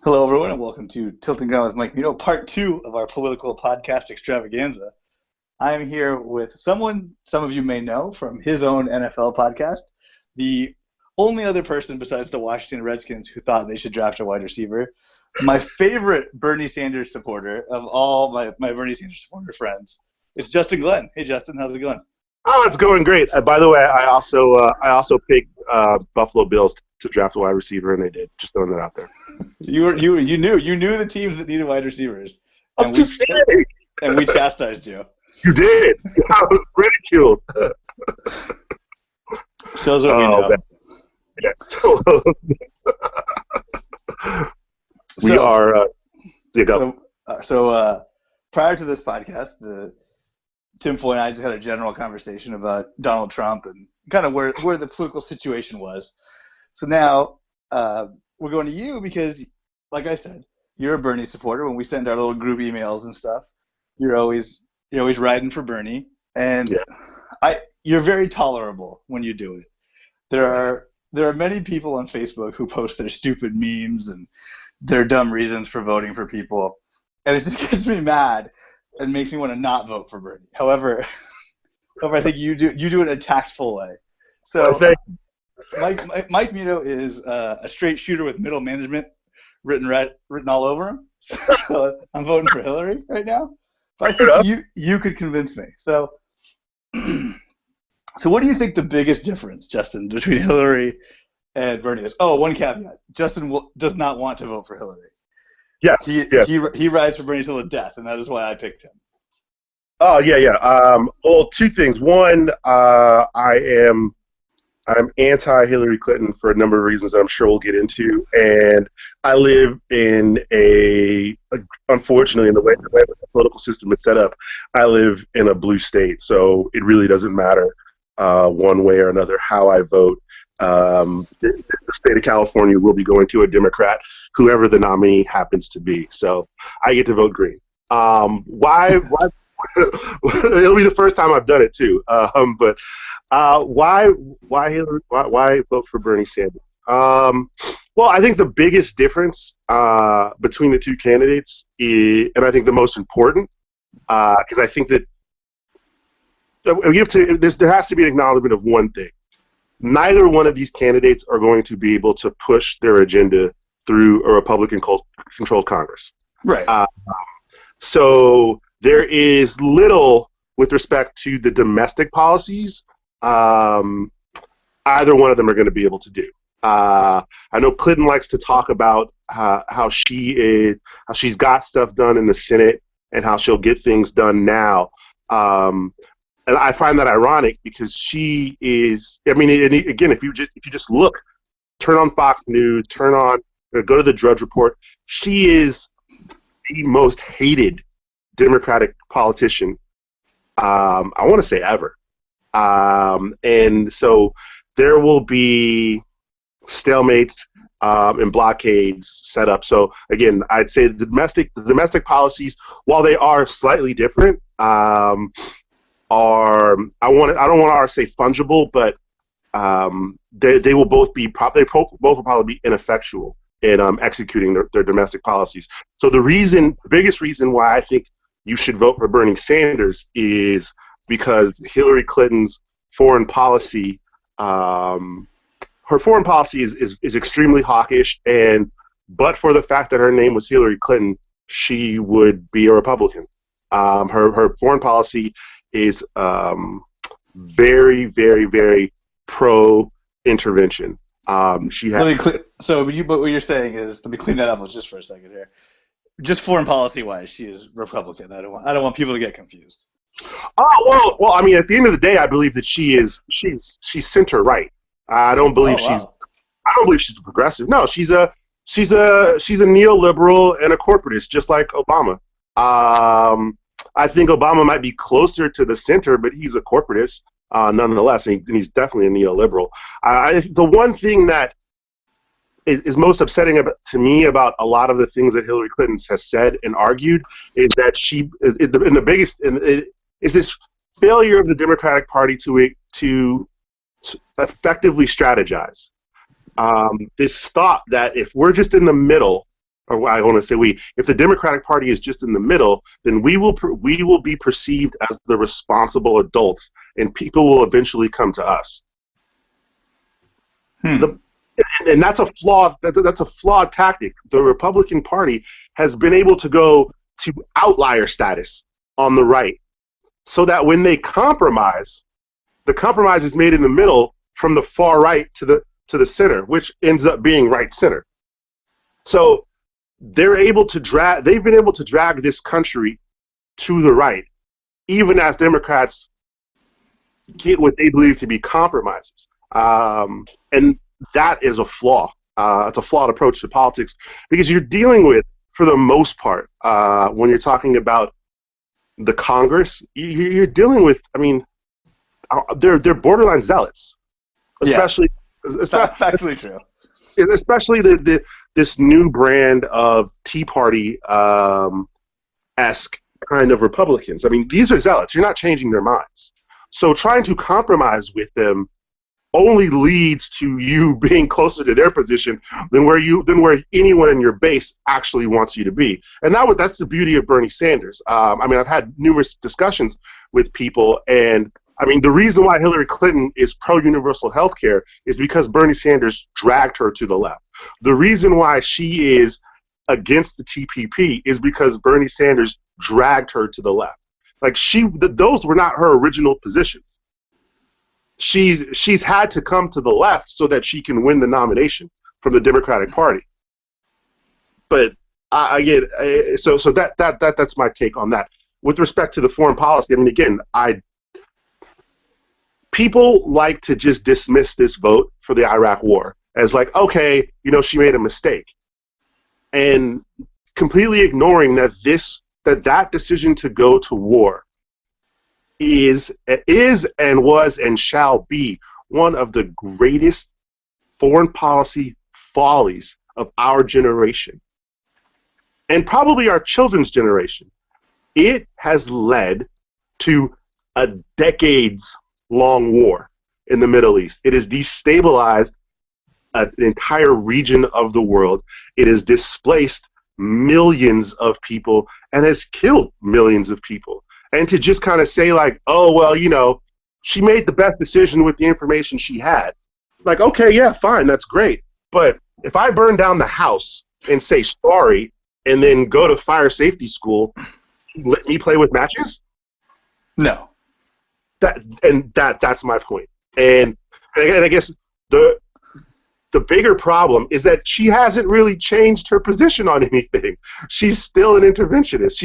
Hello, everyone, and welcome to Tilting Ground with Mike Mito, part two of our political podcast extravaganza. I am here with someone some of you may know from his own NFL podcast, the only other person besides the Washington Redskins who thought they should draft a wide receiver, my favorite Bernie Sanders supporter of all my Bernie Sanders supporter friends. It's Justin Glenn. Hey, Justin, how's it going? Oh, it's going great. By the way, I also picked Buffalo Bills to draft a wide receiver, and they did. Just throwing that out there. You knew the teams that needed wide receivers, I'm and just saying. we chastised you. You did. I was ridiculed. Shows what we know. Man. Yes. We So- are. You go. So prior to this podcast, Tim Foy and I just had a general conversation about Donald Trump and kind of where the political situation was. So now we're going to you because, like I said, you're a Bernie supporter. When we send our little group emails and stuff, you're always riding for Bernie, and you're very tolerable when you do it. There are many people on Facebook who post their stupid memes and their dumb reasons for voting for people, and it just gets me mad and makes me want to not vote for Bernie. However, I think you do it in a tactful way. So Mike Mito is a straight shooter with middle management written all over him. So I'm voting for Hillary right now. But I think you could convince me. So what do you think the biggest difference, Justin, between Hillary and Bernie is? Oh, one caveat: Justin does not want to vote for Hillary. Yes. He rides for Bernie till the death, and that is why I picked him. Oh yeah. Well, two things. One, I'm anti-Hillary Clinton for a number of reasons that I'm sure we'll get into, and I live in unfortunately, in the way the political system is set up, I live in a blue state, so it really doesn't matter one way or another how I vote. The state of California will be going to a Democrat, whoever the nominee happens to be. So I get to vote green. Why? It'll be the first time I've done it too. But why Hillary? Why vote for Bernie Sanders? Well, I think the biggest difference between the two candidates, and I think the most important, because I think that there has to be an acknowledgement of one thing. Neither one of these candidates are going to be able to push their agenda through a Republican-controlled Congress. Right. So there is little with respect to the domestic policies either one of them are going to be able to do. I know Clinton likes to talk about how she's got stuff done in the Senate and how she'll get things done now. And I find that ironic because she is. I mean, again, if you just look, turn on Fox News, go to the Drudge Report. She is the most hated Democratic politician, I want to say ever. And so there will be stalemates and blockades set up. So again, I'd say the domestic policies, while they are slightly different, I don't want to say fungible, but they will both be both will probably be ineffectual in executing their domestic policies. So the biggest reason why I think you should vote for Bernie Sanders is because Hillary Clinton's foreign policy, is extremely hawkish, but for the fact that her name was Hillary Clinton, she would be a Republican. Her foreign policy is very, very, very pro-intervention. So what you're saying is, let me clean that up just for a second here. Just foreign policy-wise, she is Republican. I don't want people to get confused. Oh well. I mean, at the end of the day, I believe that she's center right. I don't believe she's a progressive. No, she's a neoliberal and a corporatist, just like Obama. I think Obama might be closer to the center, but he's a corporatist nonetheless, and he's definitely a neoliberal. The one thing that is most upsetting to me about a lot of the things that Hillary Clinton has said and argued is that is this failure of the Democratic Party to effectively strategize. This thought that if we're just in the middle or I want to say we, if the Democratic Party is just in the middle, then we will be perceived as the responsible adults, and people will eventually come to us. And that's a flawed tactic. The Republican Party has been able to go to outlier status on the right, so that when they compromise, the compromise is made in the middle from the far right to the center, which ends up being right center. So they've been able to drag this country to the right, even as Democrats get what they believe to be compromises. And that is a flaw. It's a flawed approach to politics, because you're dealing with, for the most part, when you're talking about the Congress, you're dealing with, I mean, they're borderline zealots, especially factually true. Especially this new brand of Tea Party esque kind of Republicans. I mean, these are zealots. You're not changing their minds. So trying to compromise with them only leads to you being closer to their position than where anyone in your base actually wants you to be. And that's the beauty of Bernie Sanders. I mean, I've had numerous discussions with people, and I mean, the reason why Hillary Clinton is pro-universal health care is because Bernie Sanders dragged her to the left. The reason why she is against the TPP is because Bernie Sanders dragged her to the left. Like, those were not her original positions. She's had to come to the left so that she can win the nomination from the Democratic Party. But that's my take on that. With respect to the foreign policy, I mean, again, people like to just dismiss this vote for the Iraq War as like, okay, she made a mistake, and completely ignoring that that decision to go to war is and was and shall be one of the greatest foreign policy follies of our generation, and probably our children's generation. It has led to a decades-long war in the Middle East. It has destabilized an entire region of the world. It has displaced millions of people and has killed millions of people. And to just kind of say like, oh, well, she made the best decision with the information she had. Like, okay, yeah, fine, that's great. But if I burn down the house and say sorry and then go to fire safety school, let me play with matches? No. That's my point. And I guess the bigger problem is that she hasn't really changed her position on anything. She's still an interventionist.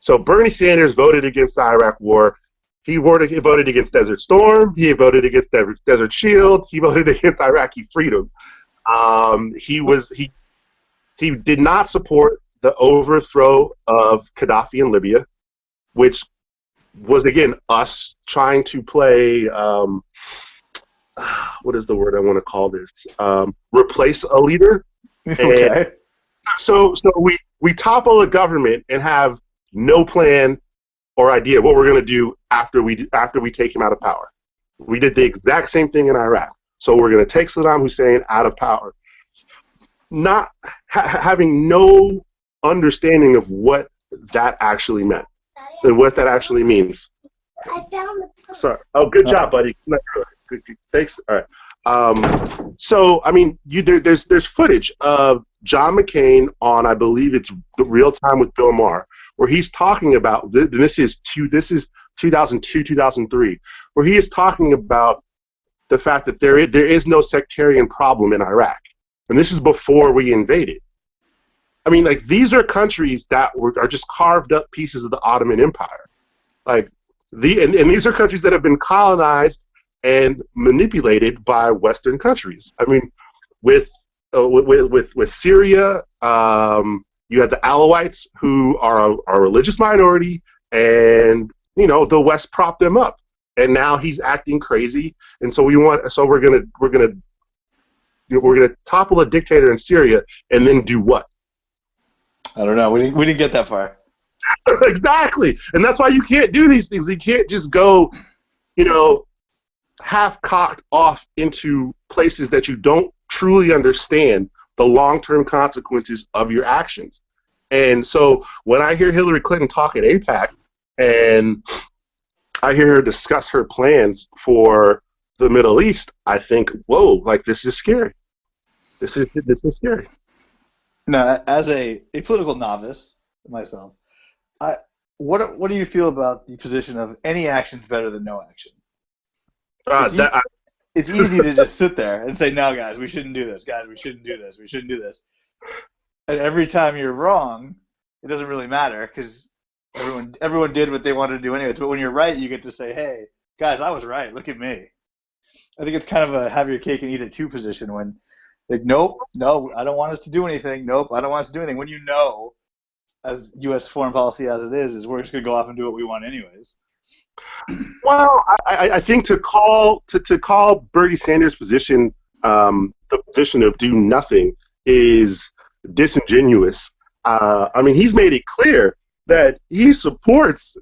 So Bernie Sanders voted against the Iraq War. He voted against Desert Storm. He voted against Desert Shield. He voted against Iraqi freedom. He did not support the overthrow of Gaddafi in Libya, which was, again, us trying to play, what is the word I want to call this? Replace a leader. Okay. And so we topple a government and have no plan or idea of what we're going to do after we take him out of power. We did the exact same thing in Iraq. So we're going to take Saddam Hussein out of power, not having no understanding of what that actually meant and what that actually means. I found the. Sorry. Oh, good job, buddy. Thanks. All right. So I mean, there's footage of John McCain on, I believe it's the Real Time with Bill Maher, where he's talking about this is 2002, 2003, where he is talking about the fact that there is no sectarian problem in Iraq, and this is before we invaded. I mean, like, these are countries that are just carved up pieces of the Ottoman Empire, like and these are countries that have been colonized and manipulated by Western countries. I mean, with Syria, you had the Alawites, who are a religious minority, and the West propped them up, and now he's acting crazy, and so we're gonna topple a dictator in Syria, and then do what? I don't know. We didn't get that far. Exactly, and that's why you can't do these things. You can't just go, half-cocked off into places that you don't truly understand the long-term consequences of your actions. And so when I hear Hillary Clinton talk at AIPAC and I hear her discuss her plans for the Middle East, I think, whoa, like this is scary. This is scary. Now, as a political novice myself, what do you feel about the position of any action is better than no action? It's easy to just sit there and say, no, guys, we shouldn't do this. Guys, we shouldn't do this. We shouldn't do this. And every time you're wrong, it doesn't really matter because everyone did what they wanted to do anyways. But when you're right, you get to say, hey, guys, I was right. Look at me. I think it's kind of a have your cake and eat it too position when, like, nope, no, I don't want us to do anything. Nope, I don't want us to do anything. When you know, as U.S. foreign policy as it is we're just going to go off and do what we want anyways. Well, I think to call Bernie Sanders' position the position of do nothing is disingenuous. I mean, he's made it clear that he supports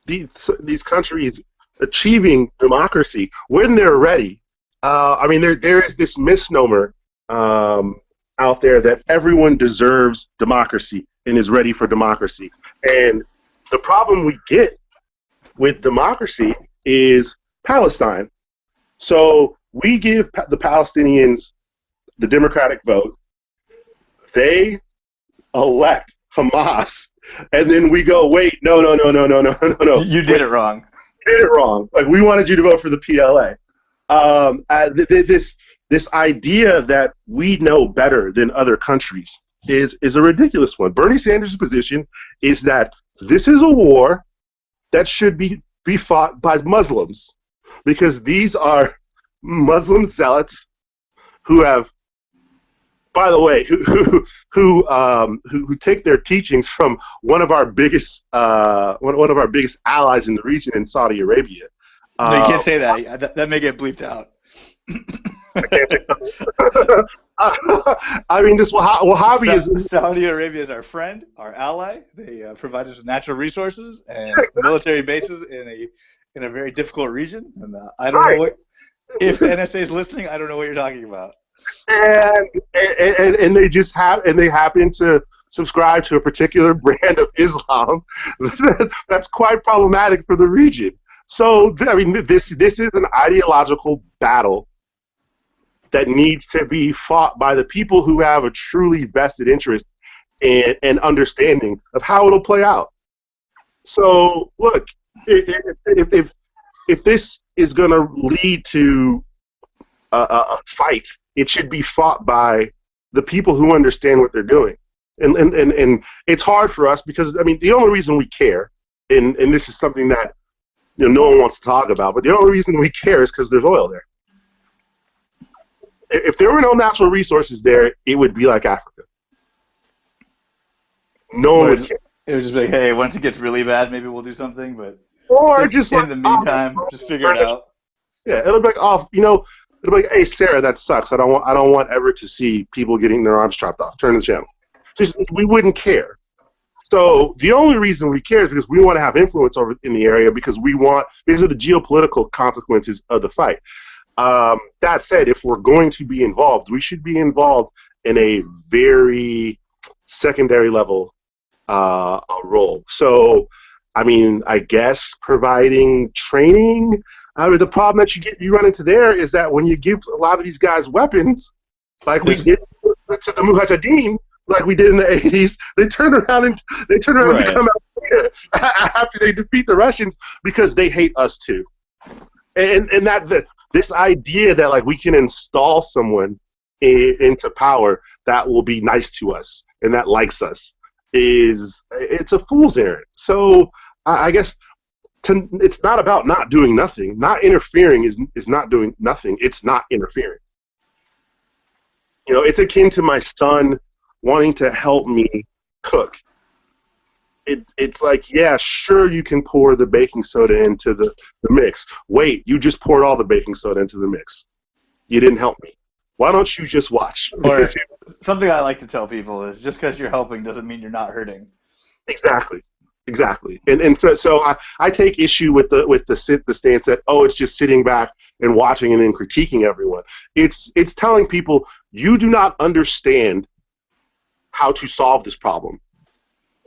these countries achieving democracy when they're ready. I mean, there is this misnomer out there that everyone deserves democracy and is ready for democracy. And the problem we get with democracy is Palestine. So we give the Palestinians the democratic vote. They elect Hamas, and then we go, wait, no. You did it wrong. You did it wrong. Like, we wanted you to vote for the PLA. This idea that we know better than other countries is a ridiculous one. Bernie Sanders' position is that this is a war that should be fought by Muslims, because these are Muslim zealots who have, by the way, who take their teachings from one of our biggest allies in the region, in Saudi Arabia. No, you can't say that. That may get bleeped out. I can't say that. I mean, this Wahhabi is... Saudi Arabia is our friend, our ally. They provide us with natural resources and military bases in a very difficult region. And I don't know if the NSA is listening. I don't know what you're talking about. And they happen to subscribe to a particular brand of Islam that's quite problematic for the region. So, I mean, this is an ideological battle that needs to be fought by the people who have a truly vested interest and understanding of how it'll play out. So, look, if this is going to lead to a fight, it should be fought by the people who understand what they're doing. And it's hard for us because, I mean, the only reason we care, and this is something that no one wants to talk about, but the only reason we care is because there's oil there. If there were no natural resources there, it would be like Africa. No one would care. It would just be like, hey, once it gets really bad, maybe we'll do something, but just in the meantime, just figure it out. Yeah, it'll be like, it'll be like, hey, Sarah, that sucks. I don't want ever to see people getting their arms chopped off. Turn the channel. We wouldn't care. So the only reason we care is because we want to have influence over in the area because of the geopolitical consequences of the fight. That said, if we're going to be involved, we should be involved in a very secondary level role. So, I mean, I guess providing training. The problem that you run into there is that when you give a lot of these guys weapons, like we did to the Mujahideen, like we did in the 80s, they turn around and become out after they defeat the Russians because they hate us too. And this idea that like we can install someone into power that will be nice to us and that likes us it's a fool's errand. So I guess it's not about not doing nothing. Not interfering is not doing nothing. It's not interfering. It's akin to my son wanting to help me cook. It's like, yeah, sure, you can pour the baking soda into the mix. Wait, you just poured all the baking soda into the mix. You didn't help me. Why don't you just watch? Or something I like to tell people is just because you're helping doesn't mean you're not hurting. Exactly. And so I take issue with the stance that, it's just sitting back and watching and then critiquing everyone. It's telling people you do not understand how to solve this problem.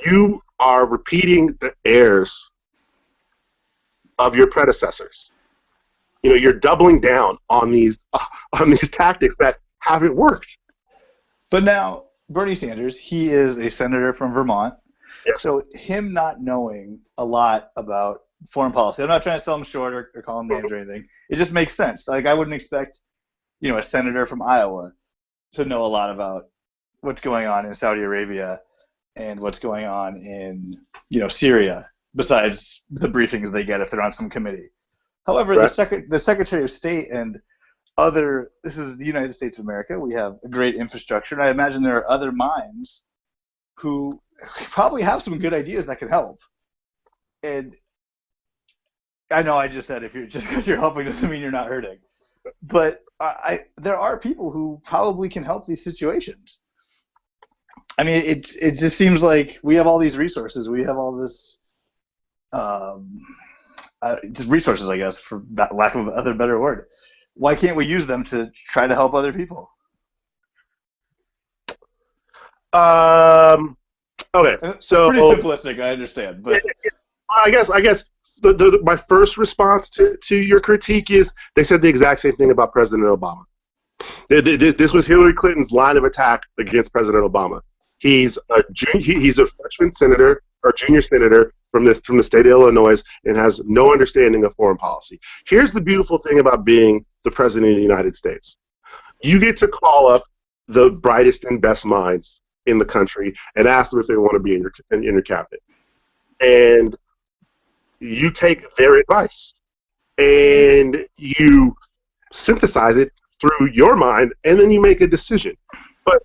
You are repeating the errors of your predecessors. You know, you're doubling down on these tactics that haven't worked. But now, Bernie Sanders, he is a senator from Vermont. Yes. So him not knowing a lot about foreign policy, I'm not trying to sell him short or call him names or anything. It just makes sense. Like, I wouldn't expect, a senator from Iowa to know a lot about what's going on in Saudi Arabia and what's going on in, Syria, besides the briefings they get if they're on some committee. However, right. the Secretary of State and this is the United States of America. We have a great infrastructure, and I imagine there are other minds who probably have some good ideas that can help. And I know I just said just because you're helping doesn't mean you're not hurting. But there are people who probably can help these situations. I mean, it just seems like we have all these resources. We have all this just resources, I guess, for lack of a better word. Why can't we use them to try to help other people? Okay, so pretty simplistic, I understand, but I guess my first response to your critique is they said the exact same thing about President Obama. This was Hillary Clinton's line of attack against President Obama. He's a freshman senator or junior senator from the state of Illinois and has no understanding of foreign policy. Here's the beautiful thing about being the president of the United States. You get to call up the brightest and best minds in the country and ask them if they want to be in your cabinet. And you take their advice and you synthesize it through your mind, and then you make a decision. But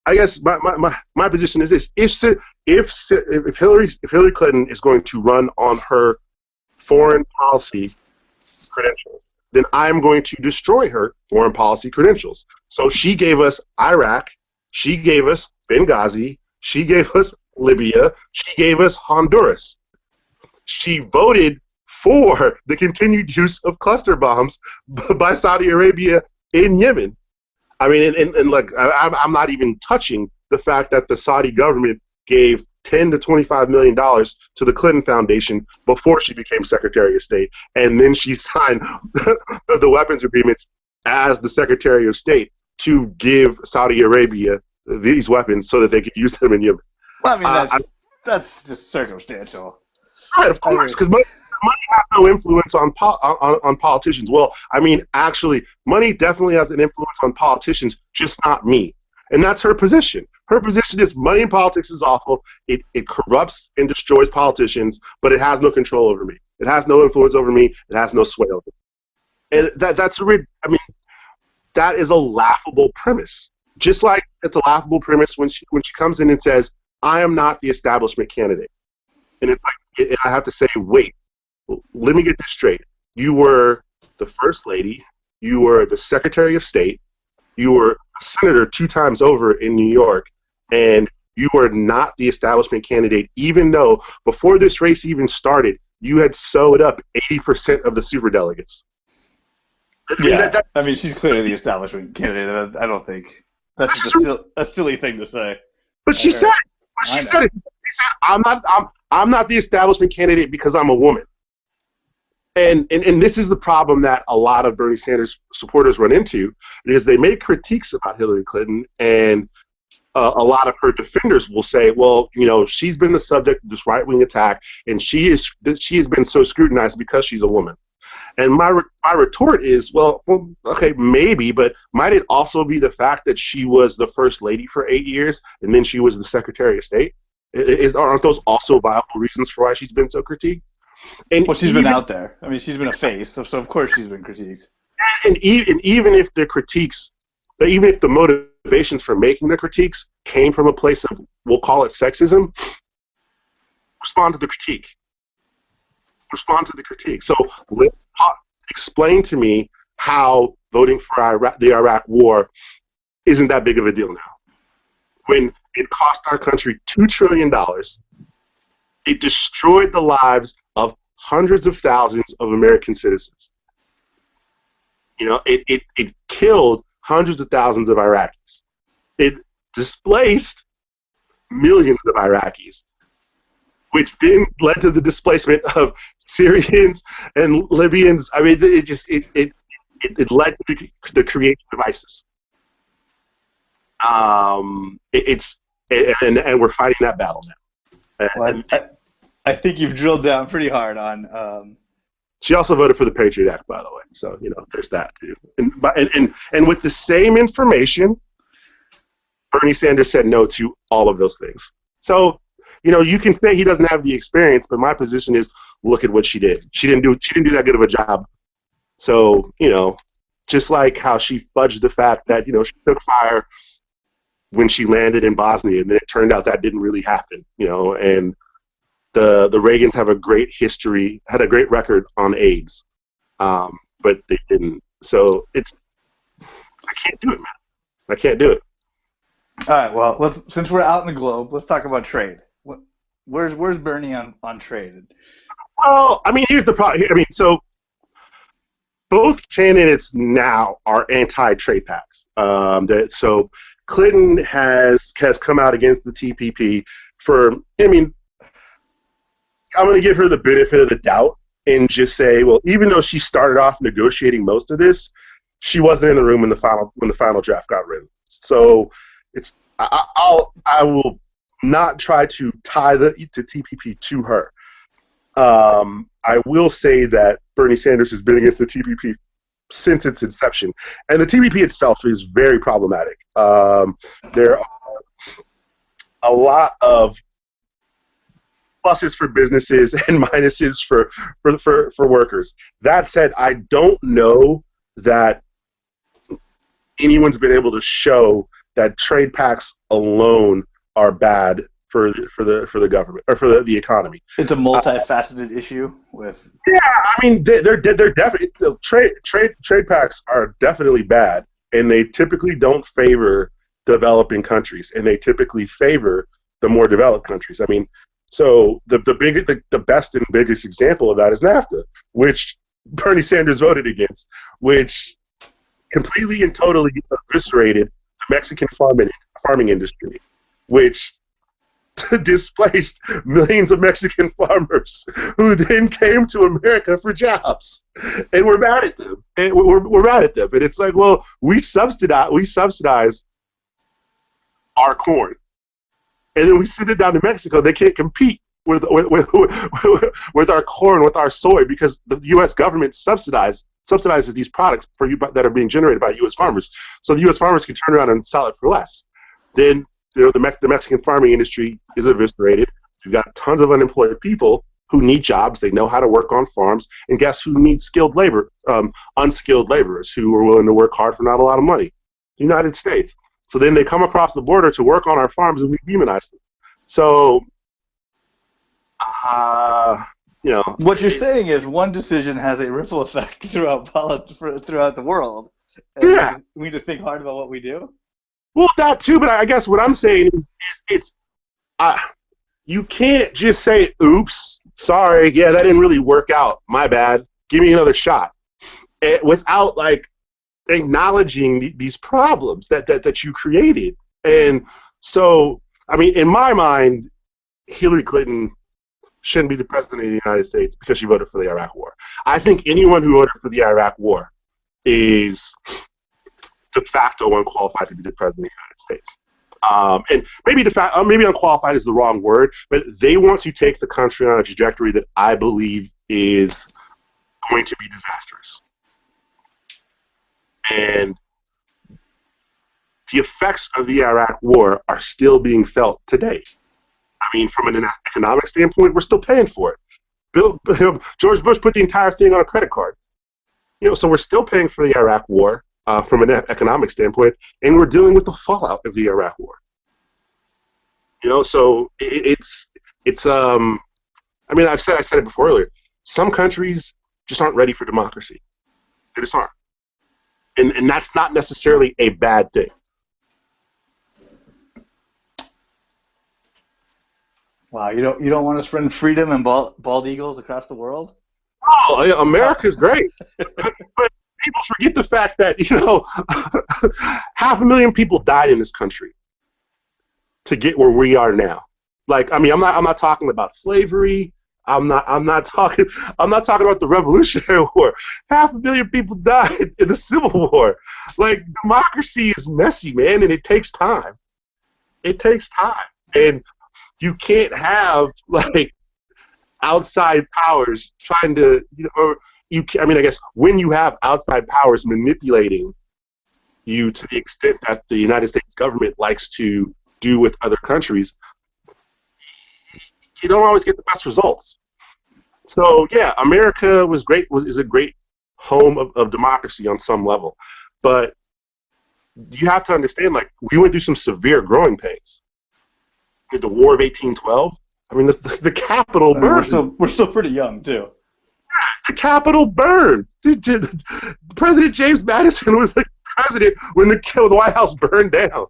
I guess my position is this: if Hillary Clinton is going to run on her foreign policy credentials, then I'm going to destroy her foreign policy credentials. So she gave us Iraq, she gave us Benghazi, she gave us Libya, she gave us Honduras. She voted for the continued use of cluster bombs by Saudi Arabia in Yemen. I mean, and look, I'm not even touching the fact that the Saudi government gave $10 to $25 million to the Clinton Foundation before she became Secretary of State, and then she signed the weapons agreements as the Secretary of State to give Saudi Arabia these weapons so that they could use them in Yemen. Well, I mean, that's just circumstantial. Right, of course, because money has no influence on politicians. Well, I mean, actually, money definitely has an influence on politicians, just not me. And that's her position. Her position is money in politics is awful. It corrupts and destroys politicians, but it has no control over me. It has no influence over me. It has no sway over me. And that is a laughable premise. Just like it's a laughable premise when she comes in and says, "I am not the establishment candidate." And it's like, I have to say, wait, let me get this straight. You were the First Lady. You were the Secretary of State. You were a senator 2 times over in New York. And you were not the establishment candidate, even though before this race even started, you had sewed up 80% of the superdelegates. Yeah, I mean, she's clearly the establishment candidate. I don't think that's just a silly thing to say. But she said it. She said, I'm not the establishment candidate because I'm a woman. And this is the problem that a lot of Bernie Sanders supporters run into, because they make critiques about Hillary Clinton, and a lot of her defenders will say, well, she's been the subject of this right-wing attack, and she has been so scrutinized because she's a woman. And my retort is, well, okay, maybe, but might it also be the fact that she was the First Lady for 8 years, and then she was the Secretary of State? Aren't those also viable reasons for why she's been so critiqued? And well, she's been out there. I mean, she's been a face, so of course she's been critiqued. And even if the critiques, even if the motivations for making the critiques came from a place of, we'll call it sexism, respond to the critique. Respond to the critique. So explain to me how voting for the Iraq War isn't that big of a deal now. When it cost our country $2 trillion, it destroyed the lives of hundreds of thousands of American citizens. It killed hundreds of thousands of Iraqis. It displaced millions of Iraqis, which then led to the displacement of Syrians and Libyans. I mean, it led to the creation of ISIS. And we're fighting that battle now. Well, I think you've drilled down pretty hard on. She also voted for the Patriot Act, by the way. So there's that too. And with the same information, Bernie Sanders said no to all of those things. So you can say he doesn't have the experience, but my position is, look at what she did. She didn't do that good of a job. So just like how she fudged the fact that she took fire when she landed in Bosnia, and then it turned out that didn't really happen. And the Reagans have a great history, had a great record on AIDS, but they didn't. So I can't do it, man. I can't do it. All right. Well, since we're out in the globe, let's talk about trade. Where's Bernie on trade? Well, I mean, here's the problem. I mean, so both candidates now are anti-trade pacts. So Clinton has come out against the TPP I'm going to give her the benefit of the doubt and just say, well, even though she started off negotiating most of this, she wasn't in the room when the final draft got written. So I will not try to tie the TPP to her. I will say that Bernie Sanders has been against the TPP since its inception, and the TPP itself is very problematic. There are a lot of pluses for businesses and minuses for workers. That said, I don't know that anyone's been able to show that trade pacts alone are bad for the government or for the economy. It's a multifaceted issue with. Yeah, I mean they're definitely trade pacts are definitely bad, and they typically don't favor developing countries, and they typically favor the more developed countries. I mean, so the best and biggest example of that is NAFTA, which Bernie Sanders voted against, which completely and totally eviscerated the Mexican farming industry, which displaced millions of Mexican farmers who then came to America for jobs, and we're mad at them. And we're mad at them, and it's like, well, we subsidize our corn, and then we send it down to Mexico. They can't compete with our corn, with our soy, because the U.S. government subsidizes these products that are being generated by U.S. farmers. So the U.S. farmers can turn around and sell it for less. Then the Mexican farming industry is eviscerated. You've got tons of unemployed people who need jobs. They know how to work on farms, and guess who needs skilled labor? Unskilled laborers who are willing to work hard for not a lot of money. The United States. So then they come across the border to work on our farms, and we demonize them. So, what you're saying is one decision has a ripple effect throughout the world. And yeah, we need to think hard about what we do. Well, that too, but I guess what I'm saying is you can't just say, "Oops, sorry, yeah, that didn't really work out. My bad. Give me another shot," without acknowledging these problems that you created. And so, I mean, in my mind, Hillary Clinton shouldn't be the president of the United States because she voted for the Iraq War. I think anyone who voted for the Iraq War is de facto unqualified to be the president of the United States. And maybe unqualified is the wrong word, but they want to take the country on a trajectory that I believe is going to be disastrous. And the effects of the Iraq War are still being felt today. I mean, from an economic standpoint, we're still paying for it. George Bush put the entire thing on a credit card. So we're still paying for the Iraq War from an economic standpoint, and we're dealing with the fallout of the Iraq War. So it's I mean, I said it before earlier. Some countries just aren't ready for democracy. They just aren't. And that's not necessarily a bad thing. Wow, you don't want to spread freedom and bald eagles across the world? Oh, America's great, but people forget the fact that, 500,000 people died in this country to get where we are now. Like, I mean, I'm not talking about slavery. I'm not talking about the Revolutionary War. 500,000 people died in the Civil War. Like, democracy is messy, man, and it takes time. It takes time, and you can't have like outside powers trying to, I guess when you have outside powers manipulating you to the extent that the United States government likes to do with other countries, you don't always get the best results. So yeah, America is a great home of democracy on some level, but you have to understand, like, we went through some severe growing pains. With the War of 1812, I mean, the Capitol burned. We're still pretty young too. The Capitol burned. President James Madison was the president when the White House burned down.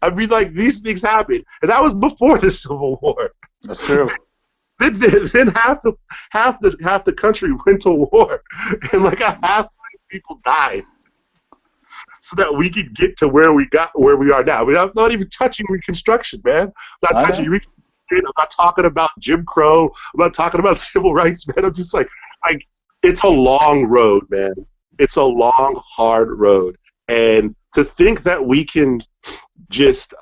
I mean, like, these things happened, and that was before the Civil War. That's true. Then half the country went to war, and like a half of people died, so that we could get to where we are now. I mean, I'm not even touching Reconstruction, man. I'm not touching Reconstruction. I'm not talking about Jim Crow. I'm not talking about civil rights, man. I'm just like it's a long road, man. It's a long, hard road, and to think that we can just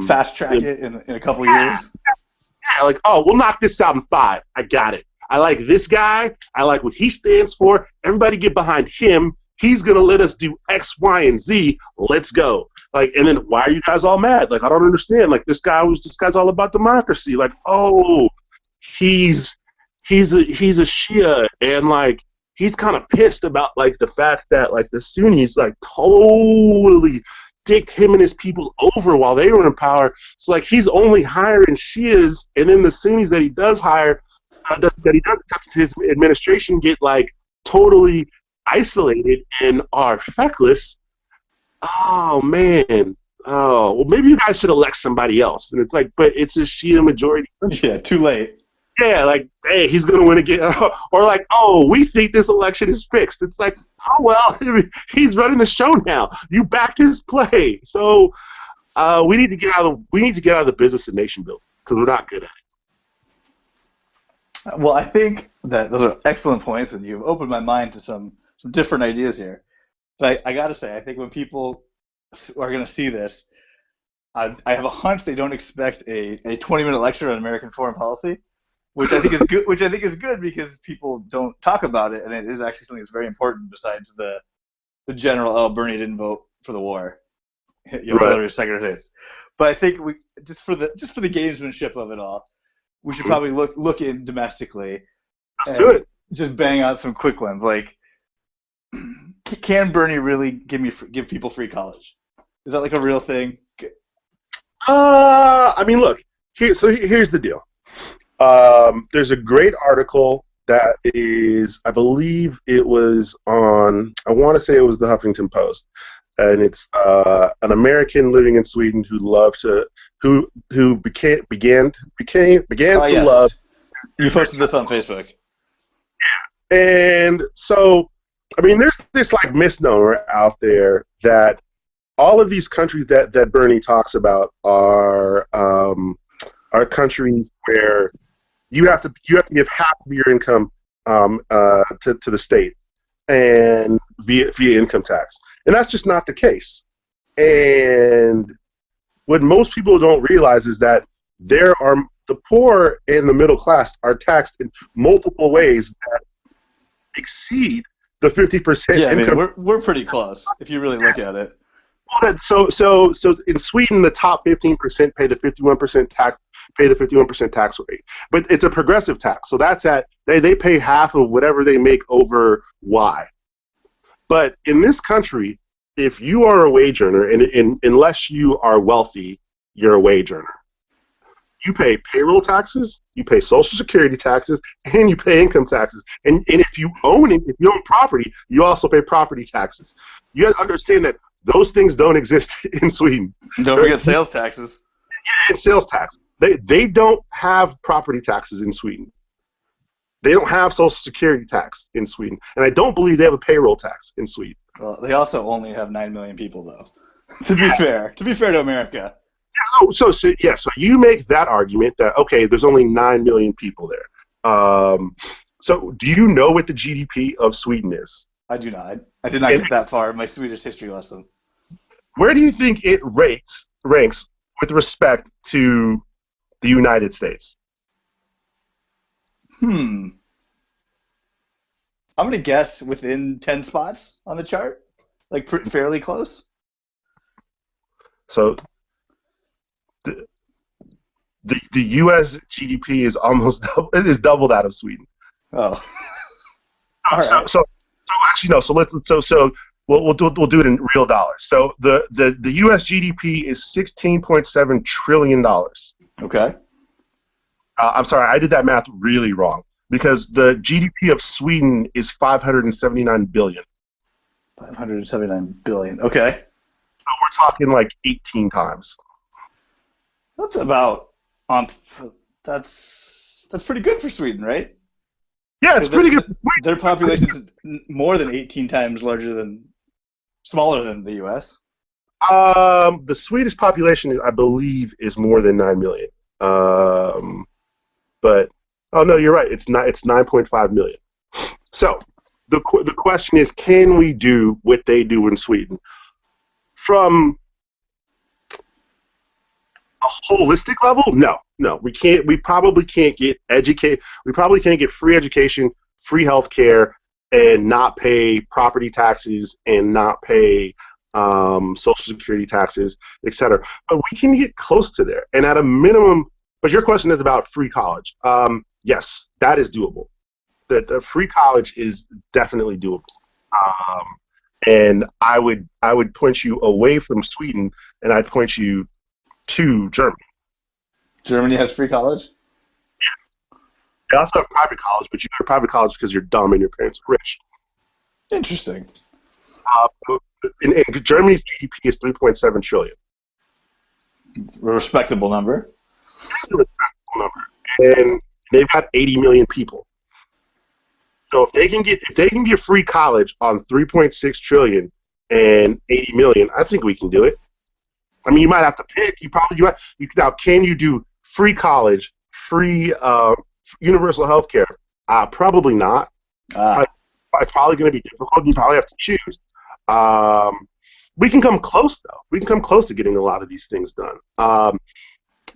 fast track it in a couple years. Yeah, like, oh, we'll knock this out in 5. I got it. I like this guy. I like what he stands for. Everybody get behind him. He's going to let us do X, Y, and Z. Let's go. Like, and then why are you guys all mad? Like, I don't understand. Like, this guy's all about democracy. Like, oh, he's a Shia, and like he's kind of pissed about like the fact that like the Sunnis like totally dicked him and his people over while they were in power. So like he's only hiring Shias, and then the Sunnis that he does hire, that he does accept his administration, get like totally isolated and are feckless. Oh man. Oh well, maybe you guys should elect somebody else. And it's like, but it's a Shia majority country. Yeah, too late. Yeah, like, hey, he's going to win again. Or like, oh, we think this election is fixed. It's like, oh, well, he's running the show now. You backed his play. So we need to get out of the business of nation building because we're not good at it. Well, I think that those are excellent points, and you've opened my mind to some different ideas here. But I got to say, I think when people are going to see this, I have a hunch they don't expect a 20-minute lecture on American foreign policy. Which I think is good. Which I think is good because people don't talk about it, and it is actually something that's very important. Besides the general, oh, Bernie didn't vote for the war, Hillary was Secretary of State. But I think we just for the gamesmanship of it all, we should probably look in domestically. Let's do it. Just bang out some quick ones. Like, can Bernie really give people free college? Is that like a real thing? I mean, look. Here's the deal. There's a great article that is, I believe it was on, I want to say it was the Huffington Post, and it's an American living in Sweden who began to love. You posted this on Facebook. And so, I mean, there's this like misnomer out there that all of these countries that Bernie talks about are countries where you have to give half of your income to the state and via income tax, and that's just not the case. And what most people don't realize is that the poor and the middle class are taxed in multiple ways that exceed the 50% income. I mean, we're pretty close if you really look at it. So in Sweden, the top 15% pay the 51% tax rate, but it's a progressive tax. So that's they pay half of whatever they make over Y. But in this country, if you are a wage earner, and unless you are wealthy, you're a wage earner. You pay payroll taxes, you pay Social Security taxes, and you pay income taxes. And if you own property, you also pay property taxes. You have to understand that those things don't exist in Sweden. Don't forget sales taxes. Yeah, and sales tax. They don't have property taxes in Sweden. They don't have Social Security tax in Sweden, and I don't believe they have a payroll tax in Sweden. Well, they also only have 9 million people, though. To be fair to America. So you make that argument that, okay, there's only 9 million people there. So do you know what the GDP of Sweden is? I do not. I did not get that far in my Swedish history lesson. Where do you think it ranks with respect to the United States? I'm going to guess within 10 spots on the chart, like fairly close. So the U.S. GDP is almost double that of Sweden. Oh, all right. So actually no. So we'll do it in real dollars. So the U.S. GDP is $16.7 trillion. Okay. I'm sorry, I did that math really wrong because the GDP of Sweden is 579 billion. 579 billion. Okay. So we're talking like 18 times. That's about that's pretty good for Sweden, right? Yeah, it's pretty good. Their population is more than 18 times smaller than the U.S. The Swedish population, I believe, is more than 9 million. But oh no, you're right. It's 9.5 million. So the question is, can we do what they do in Sweden? From a holistic level, no, we can't. We probably can't get We probably can't get free education, free health care, and not pay property taxes and not pay Social Security taxes, etc. But we can get close to there, and at a minimum. But your question is about free college. Yes, that is doable. The free college is definitely doable. And I would point you away from Sweden, and I'd point you to Germany. Germany has free college? Yeah. They also have private college, but you go to private college because you're dumb and your parents are rich. Interesting. In Germany's GDP is 3.7 trillion. A respectable number. It's a respectable number, and they've got 80 million people. So if they can get free college on 3.6 trillion and 80 million, I think we can do it. I mean, you might have to pick. Now, can you do free college, free universal health care? Probably not. It's probably going to be difficult. You probably have to choose. We can come close, though. We can come close to getting a lot of these things done.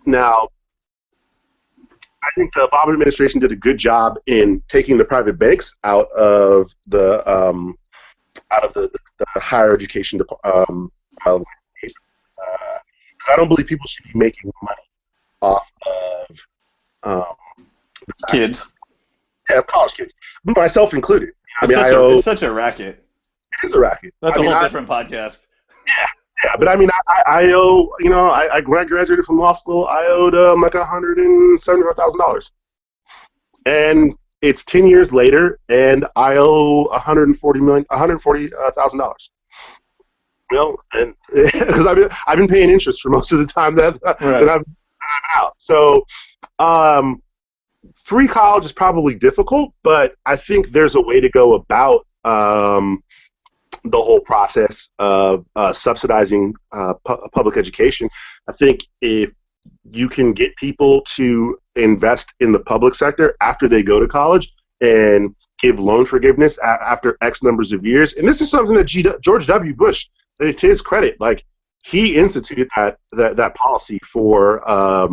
Now, I think the Obama administration did a good job in taking the private banks out of the higher education department. I don't believe people should be making money off of kids. Yeah, college kids, myself included. It's such a racket. It is a racket. That's a whole different podcast. Yeah, but I mean, I owe, when I graduated from law school, I owed like $175,000, and it's 10 years later, and I owe $140,000. And because I've been paying interest for most of the time that I've been out. So, free college is probably difficult, but I think there's a way to go about the whole process of subsidizing public education. I think if you can get people to invest in the public sector after they go to college and give loan forgiveness after X numbers of years, and this is something that George W. Bush, to his credit, like he instituted that policy for law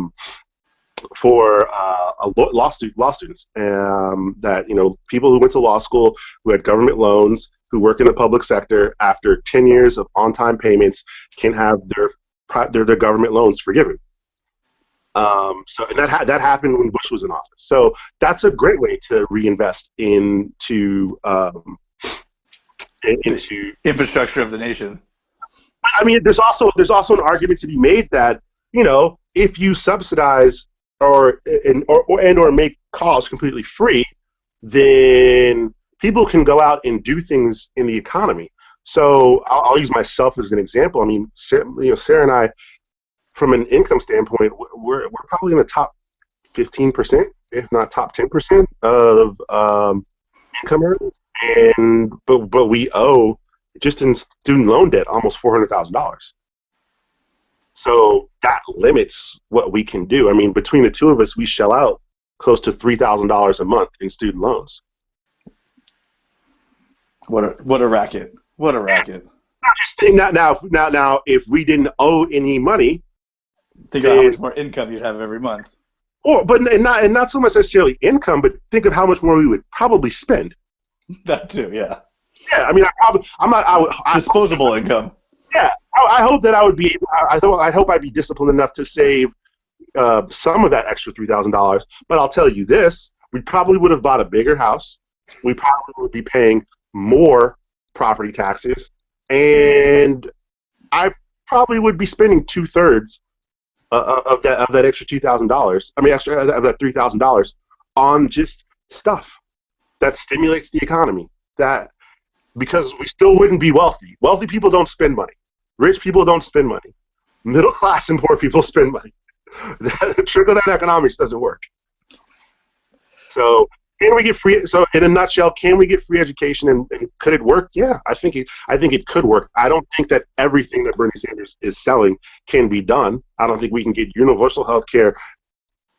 students, that people who went to law school who had government loans, who work in the public sector, after 10 years of on-time payments, can have their government loans forgiven. And that happened when Bush was in office. So that's a great way to reinvest into infrastructure of the nation. I mean, there's also an argument to be made that if you subsidize or make college completely free, then people can go out and do things in the economy. So I'll use myself as an example. I mean, Sarah and I, from an income standpoint, we're probably in the top 15% if not top 10% of income earners, but we owe just in student loan debt almost $400,000. So that limits what we can do. I mean, between the two of us, we shell out close to $3,000 a month in student loans. What a racket! What a racket! Just think now, if we didn't owe any money, think about how much more income you'd have every month. But not so much necessarily income, but think of how much more we would probably spend. That too, yeah. Yeah, I mean, disposable income. Yeah, I hope that I would be. I hope I'd be disciplined enough to save some of that extra $3,000. But I'll tell you this: we probably would have bought a bigger house. We probably would be paying more property taxes, and I probably would be spending 2/3 of that extra $2,000. I mean, extra of that $3,000 on just stuff that stimulates the economy. Because we still wouldn't be wealthy. Wealthy people don't spend money. Rich people don't spend money. Middle class and poor people spend money. Trickle-down economics doesn't work. So, can we get free? So, in a nutshell, can we get free education, and could it work? Yeah, I think it could work. I don't think that everything that Bernie Sanders is selling can be done. I don't think we can get universal health care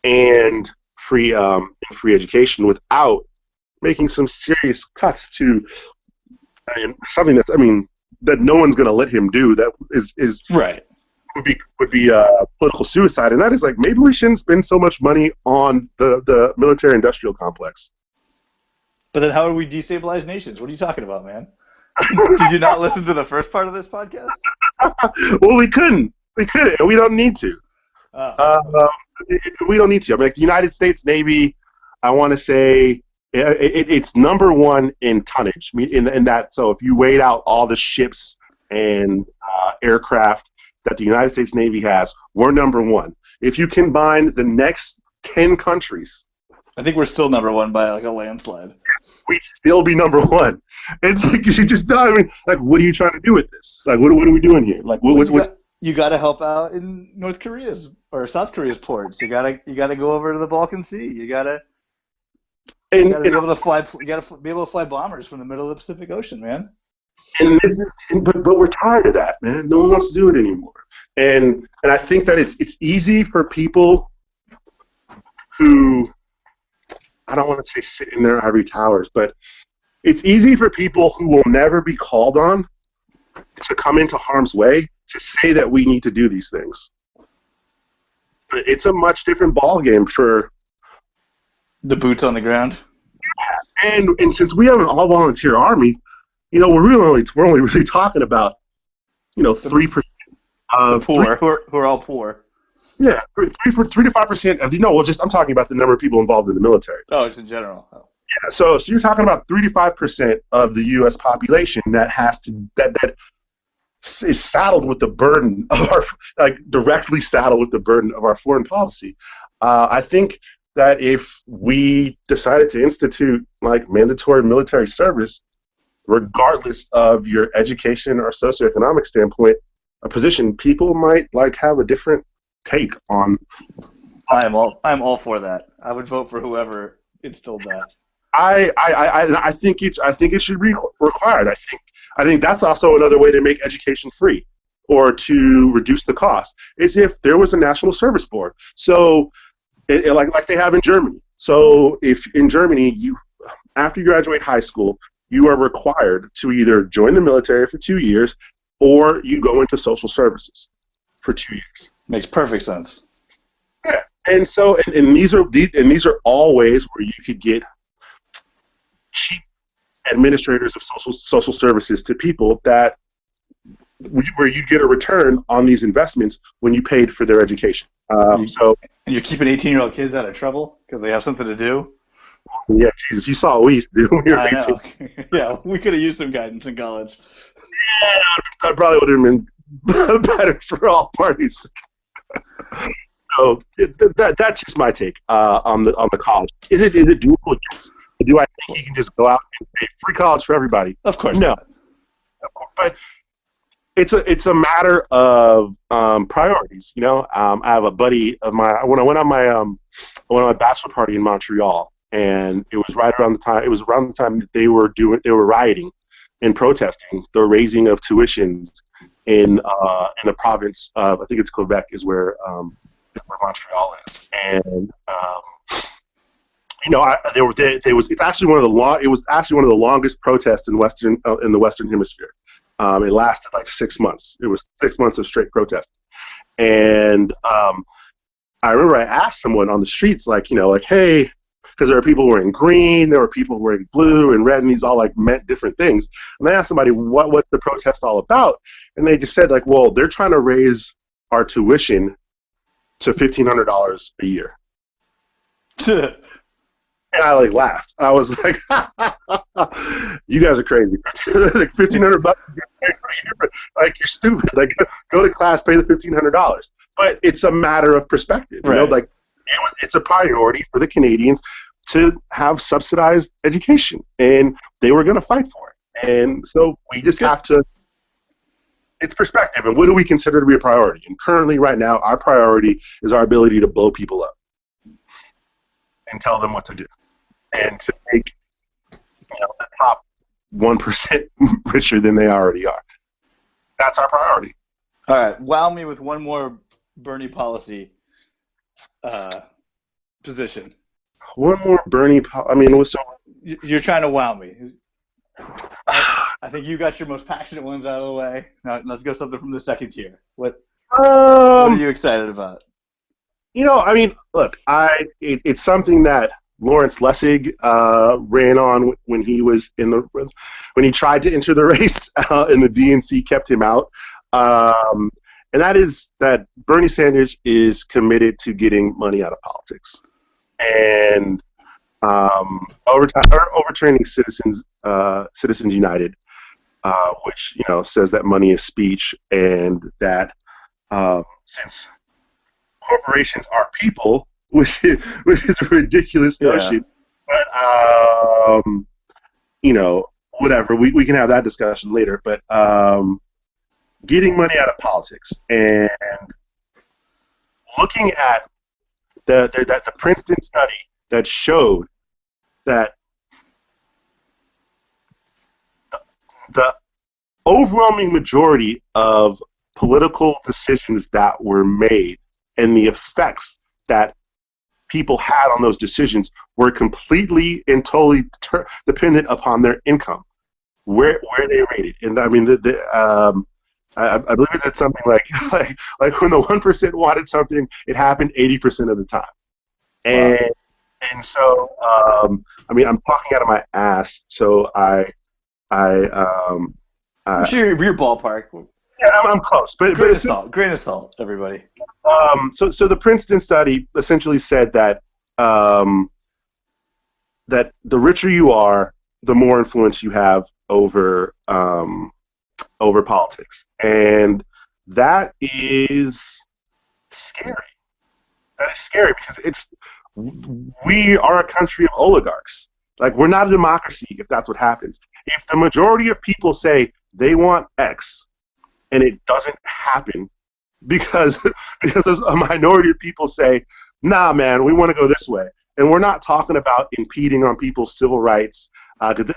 and free education without making some serious cuts to something that no one's going to let him do. That is right. Would be political suicide, and that is like, maybe we shouldn't spend so much money on the military-industrial complex. But then how do we destabilize nations? What are you talking about, man? Did you not listen to the first part of this podcast? Well, we couldn't. And we don't need to. We don't need to. I mean, like, the United States Navy, I want to say it's number one in tonnage. In that, so if you weighed out all the ships and aircraft that the United States Navy has, we're number one. If you combine the next 10 countries, I think we're still number one by like a landslide. We'd still be number one. It's like, you just, I mean, like, what are you trying to do with this? Like, what are we doing here? Like, you got to help out in North Korea's or South Korea's ports. You got to go over to the Balkan Sea. You got to be able to fly. You got to be able to fly bombers from the middle of the Pacific Ocean, man. And but we're tired of that, man. No one wants to do it anymore. And I think that it's easy for people who, I don't want to say sit in their ivory towers, but it's easy for people who will never be called on to come into harm's way to say that we need to do these things. But it's a much different ballgame for the boots on the ground. And since we have an all-volunteer army, you know, we're only really talking about, you know, 3% of poor who are all poor. Yeah, 3 to 5% of I'm talking about the number of people involved in the military. Oh, it's in general. Oh. Yeah, so you're talking about 3 to 5% of the U.S. population that is saddled with the burden of directly saddled with the burden of our foreign policy. I think that if we decided to institute like mandatory military service, regardless of your education or socioeconomic standpoint, a position, people might like have a different take on. I'm all for that. I would vote for whoever instilled that. I think it should be required. I think that's also another way to make education free, or to reduce the cost, is if there was a national service board. So, like they have in Germany. So, if in Germany, after you graduate high school, you are required to either join the military for 2 years, or you go into social services for 2 years. Makes perfect sense. Yeah, and so and these are all ways where you could get cheap administrators of social services to people where you get a return on these investments when you paid for their education. And you're keeping 18-year-old kids out of trouble because they have something to do. Yeah, Jesus, you saw what we used to do when we were 18. Know. Yeah, we could have used some guidance in college. Yeah, that probably would have been better for all parties. So that's just my take on the college. Is it doable? Yes. Do I think you can just go out and pay free college for everybody? Of course no. not. But it's a matter of priorities. You know, I have a buddy of mine. When I went on my bachelor party in Montreal, and it was right around the time. It was around the time that they were rioting and protesting the raising of tuitions in the province of, I think it's Quebec, is where Montreal is, and you know, it's actually one of the longest protests in the Western Hemisphere. It lasted like 6 months. It was 6 months of straight protest. And I remember I asked someone on the streets, like, you know, like, hey, because there were people wearing green, there were people wearing blue and red, and these all like meant different things. And I asked somebody what's the protest all about, and they just said like, well, they're trying to raise our tuition to $1,500 a year. And I like laughed. I was like, "You guys are crazy! Like $1,500 like you're stupid. Like go to class, pay the $1,500." But it's a matter of perspective. You know, like it's a priority for the Canadians to have subsidized education, and they were going to fight for it. And so we just have to. It's perspective, and what do we consider to be a priority? And currently, right now, our priority is our ability to blow people up and tell them what to do, and to make the top 1% richer than they already are. That's our priority. All right, wow me with one more Bernie policy position. One more Bernie. I mean, you're trying to wow me. I think you got your most passionate ones out of the way. Now let's go something from the second tier. What are you excited about? You know, I mean, look, it's something that Lawrence Lessig ran on when he was when he tried to enter the race, and the DNC kept him out. And that is that Bernie Sanders is committed to getting money out of politics, and overturning Citizens United, which says that money is speech, and that since corporations are people, which is a ridiculous notion. But whatever, we can have that discussion later. But getting money out of politics and looking at the Princeton study that showed that the overwhelming majority of political decisions that were made and the effects that people had on those decisions were completely and totally dependent upon their income, where they rated. And I mean, I believe it's something like when the 1% wanted something, it happened 80% of the time. And wow. And so I mean, I'm talking out of my ass, so I'm sure your ballpark. Yeah, I'm close, but grain of salt, everybody. So the Princeton study essentially said that that the richer you are, the more influence you have over politics, and that is scary. That is scary because we are a country of oligarchs. Like, we're not a democracy if that's what happens. If the majority of people say they want X, and it doesn't happen because a minority of people say, nah, man, we want to go this way. And we're not talking about impeding on people's civil rights, and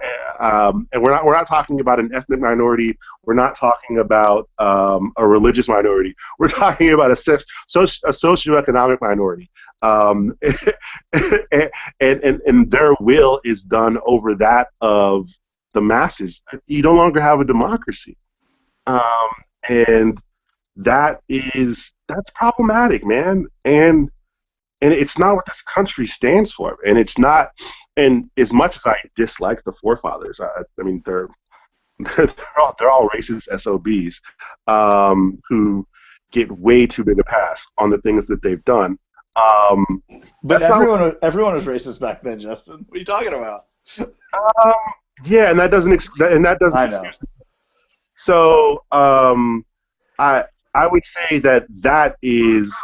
we're not talking about an ethnic minority. We're not talking about a religious minority. We're talking about a socioeconomic minority, and their will is done over that of the masses. You no longer have a democracy. And that's problematic, man. And it's not what this country stands for. And it's not. And as much as I dislike the forefathers, I mean they're all racist SOBs who get way too big a pass on the things that they've done. But everyone was racist back then, Justin. What are you talking about? Yeah, and that doesn't excuse it. So I would say that is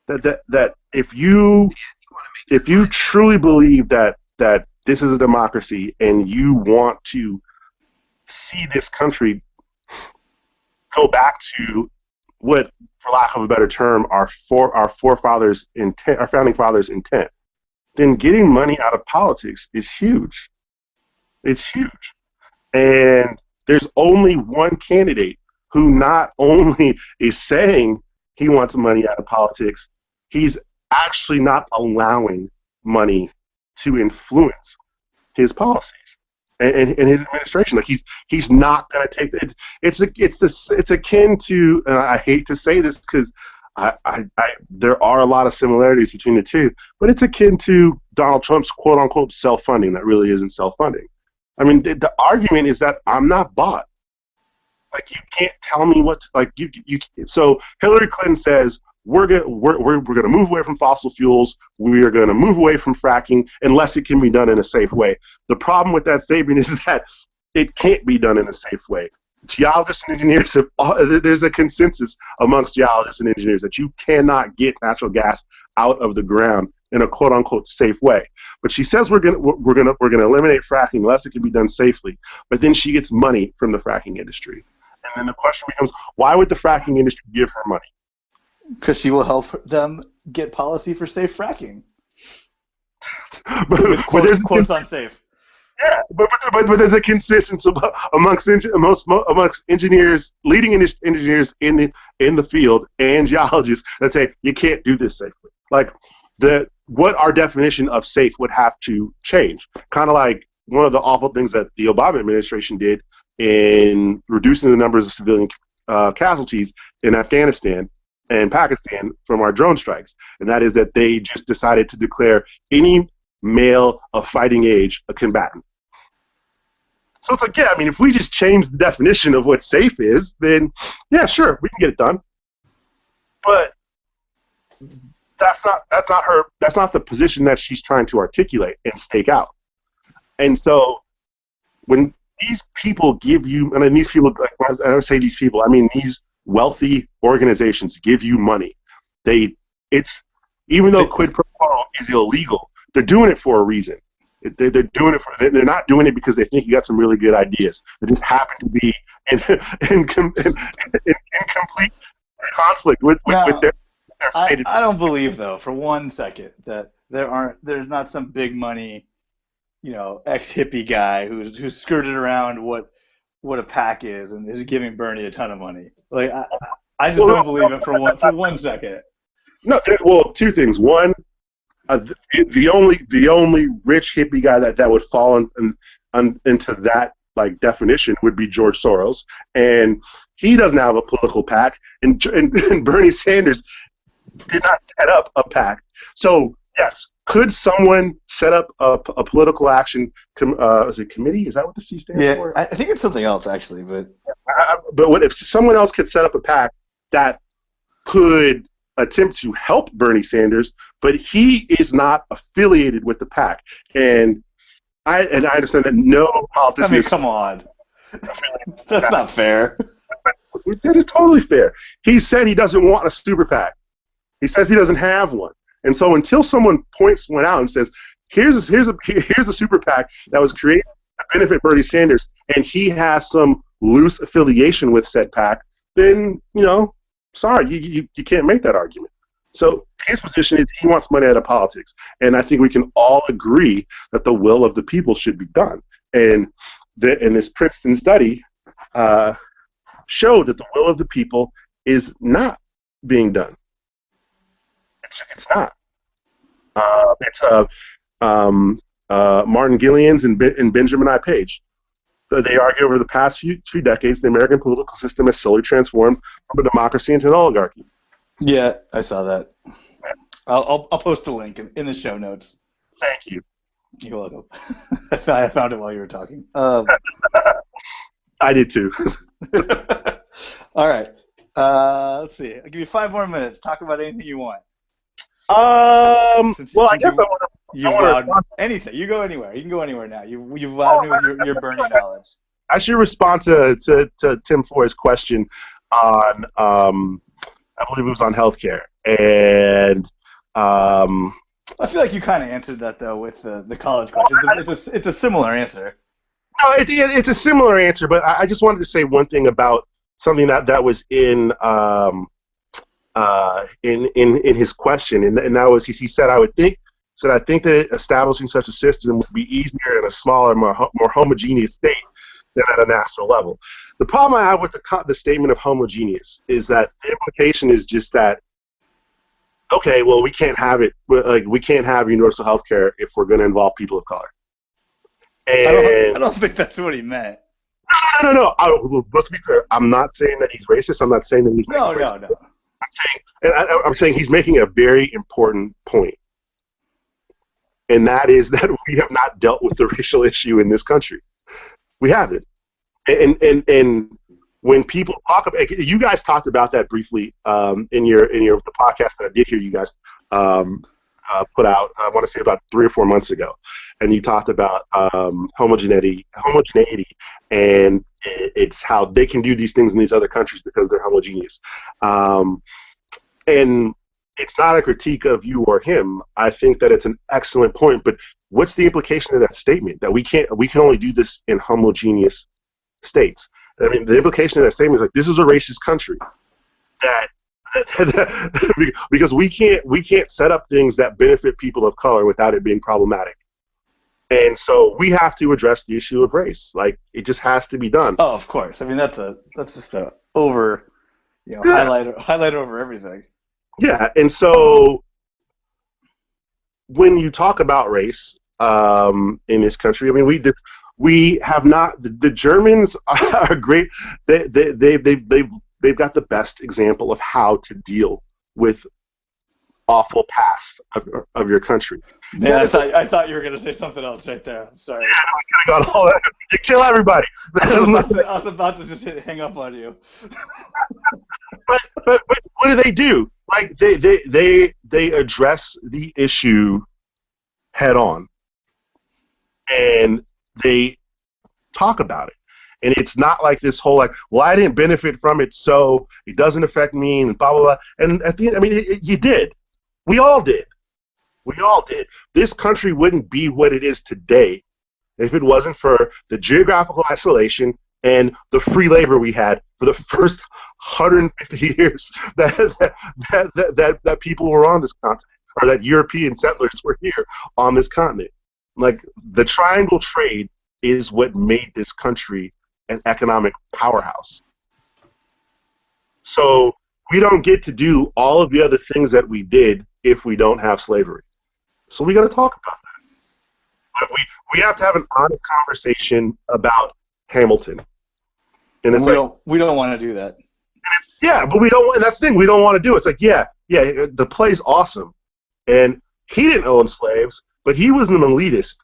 that if you truly believe that this is a democracy and you want to see this country go back to what, for lack of a better term, our forefathers' intent, our founding fathers' intent, then getting money out of politics is huge. It's huge. And there's only one candidate who not only is saying he wants money out of politics, he's actually not allowing money to influence his policies and his administration. Like he's not going to take it. It's akin to, and I hate to say this because there are a lot of similarities between the two, but it's akin to Donald Trump's quote unquote self-funding that really isn't self-funding. I mean, the argument is that I'm not bought. Like, you can't tell me what to, like you. So Hillary Clinton says we're gonna move away from fossil fuels. We are gonna move away from fracking unless it can be done in a safe way. The problem with that statement is that it can't be done in a safe way. Geologists and engineers there's a consensus amongst geologists and engineers that you cannot get natural gas out of the ground in a quote unquote safe way. But she says we're gonna eliminate fracking unless it can be done safely. But then she gets money from the fracking industry. And then the question becomes, why would the fracking industry give her money? Because she will help them get policy for safe fracking. but With quotes on safe. Yeah, but there's a consistency amongst engineers, leading engineers in the field, and geologists that say you can't do this safely. Like what our definition of safe would have to change. Kind of like one of the awful things that the Obama administration did in reducing the numbers of civilian casualties in Afghanistan and Pakistan from our drone strikes, and that is that they just decided to declare any male of fighting age a combatant. So it's like, yeah, I mean, if we just change the definition of what safe is, then yeah, sure, we can get it done. But that's not the position that she's trying to articulate and stake out. And so when these people give you, and these people, like, when I don't say these people, I mean these wealthy organizations give you money. Even though quid pro quo is illegal, they're doing it for a reason. They're doing it they're not doing it because they think you got some really good ideas. They just happen to be in complete conflict with their stated. I don't believe, though, for one second, that there's not some big money, ex-hippie guy who's skirted around what a PAC is and is giving Bernie a ton of money. Like, I just don't believe it for one second. No, well, two things. One, the only rich hippie guy that would fall into that like definition would be George Soros, and he doesn't have a political PAC, and Bernie Sanders did not set up a PAC. So yes, could someone set up a political action? Is it committee? Is that what the C stands for? Yeah, I think it's something else actually, but what if someone else could set up a PAC that could attempt to help Bernie Sanders, but he is not affiliated with the PAC, and I understand that no politician. I mean, come on, that's not fair. That is totally fair. He said he doesn't want a super PAC. He says he doesn't have one, and so until someone points one out and says, "Here's a super PAC that was created to benefit Bernie Sanders, and he has some loose affiliation with said PAC," then sorry, you can't make that argument. So his position is he wants money out of politics, and I think we can all agree that the will of the people should be done. And this Princeton study showed that the will of the people is not being done. It's not. It's Martin Gillians and Benjamin I. Page. They argue over the past few decades, the American political system has slowly transformed from a democracy into an oligarchy. Yeah, I saw that. I'll post the link in the show notes. Thank you. You're welcome. I found it while you were talking. I did too. All right. Let's see. I'll give you 5 more minutes. Talk about anything you want. I guess I want to anything. You go anywhere. You can go anywhere now. You've wowed me with your Bernie knowledge. I should respond to Tim Foy's question on I believe it was on healthcare, and I feel like you kind of answered that though with the college question. It's a similar answer. No, it's a similar answer, but I just wanted to say one thing about something that was in his question, and that was he said I think that establishing such a system would be easier in a smaller, more homogeneous state than at a national level. The problem I have with the statement of homogeneous is that the implication is just that, okay, well, we can't have it. Like, we can't have universal health care if we're going to involve people of color. And I don't think that's what he meant. No. Let's be clear. I'm not saying that he's racist. I'm not saying that he's racist. No. I'm saying he's making a very important point, and that is that we have not dealt with the racial issue in this country. We haven't. And when people talk about, you guys talked about that briefly in the podcast that I did hear you guys put out, I want to say about 3 or 4 months ago, and you talked about homogeneity, and it's how they can do these things in these other countries because they're homogeneous. And it's not a critique of you or him. I think that it's an excellent point, but what's the implication of that statement, that we can only do this in homogeneous states? I mean, the implication of that statement is like, this is a racist country, because we can't set up things that benefit people of color without it being problematic. And so we have to address the issue of race. Like, it just has to be done. Oh, of course. I mean, that's just a highlight over everything. Yeah, and so when you talk about race in this country, I mean, we have not. The Germans are great. They've got the best example of how to deal with awful past of your country. Yeah, I thought you were going to say something else right there. I'm sorry. Yeah, I got all that. You kill everybody. I was about to just hang up on you. But what do? Like, they address the issue head on, and they talk about it. And it's not like this whole, like, well, I didn't benefit from it, so it doesn't affect me, and blah, blah, blah. And at the end, I mean, you did. We all did. This country wouldn't be what it is today if it wasn't for the geographical isolation and the free labor we had for the first 150 years that people were on this continent, or that European settlers were here on this continent. Like, the triangle trade is what made this country an economic powerhouse. So we don't get to do all of the other things that we did if we don't have slavery. So we got to talk about that. But we have to have an honest conversation about Hamilton. And it's we don't want to do that. But we don't. And that's the thing. We don't want to do it. It's like, the play's awesome, and he didn't own slaves, but he was an elitist,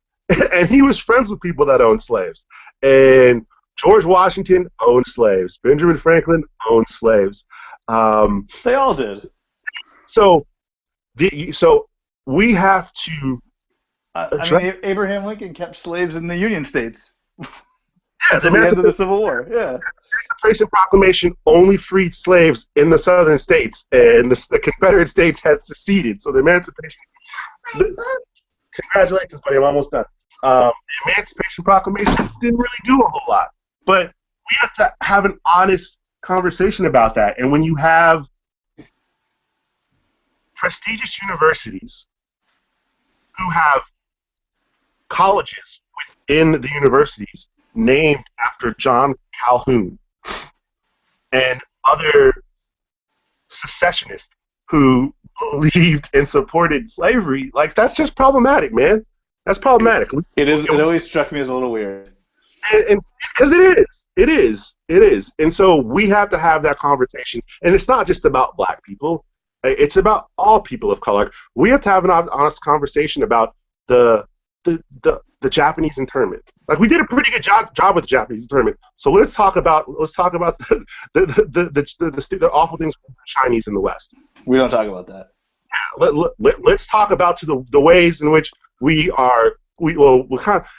and he was friends with people that owned slaves. And George Washington owned slaves. Benjamin Franklin owned slaves. They all did. So we have to. Abraham Lincoln kept slaves in the Union states. Yeah, the end of the Civil War. Yeah. The Emancipation Proclamation only freed slaves in the southern states, and the Confederate States had seceded. So the Emancipation. Congratulations, buddy. I'm almost done. The Emancipation Proclamation didn't really do a whole lot, but we have to have an honest conversation about that. And when you have prestigious universities who have colleges within the universities named after John Calhoun and other secessionists who believed and supported slavery, like, that's just problematic, man. That's problematic. It is. It always struck me as a little weird. And because it is. And so we have to have that conversation. And it's not just about black people. It's about all people of color. We have to have an honest conversation about the Japanese internment. Like, we did a pretty good job with the Japanese internment. So let's talk about the awful things with the Chinese in the West. We don't talk about that. Let's talk about the ways in which we kind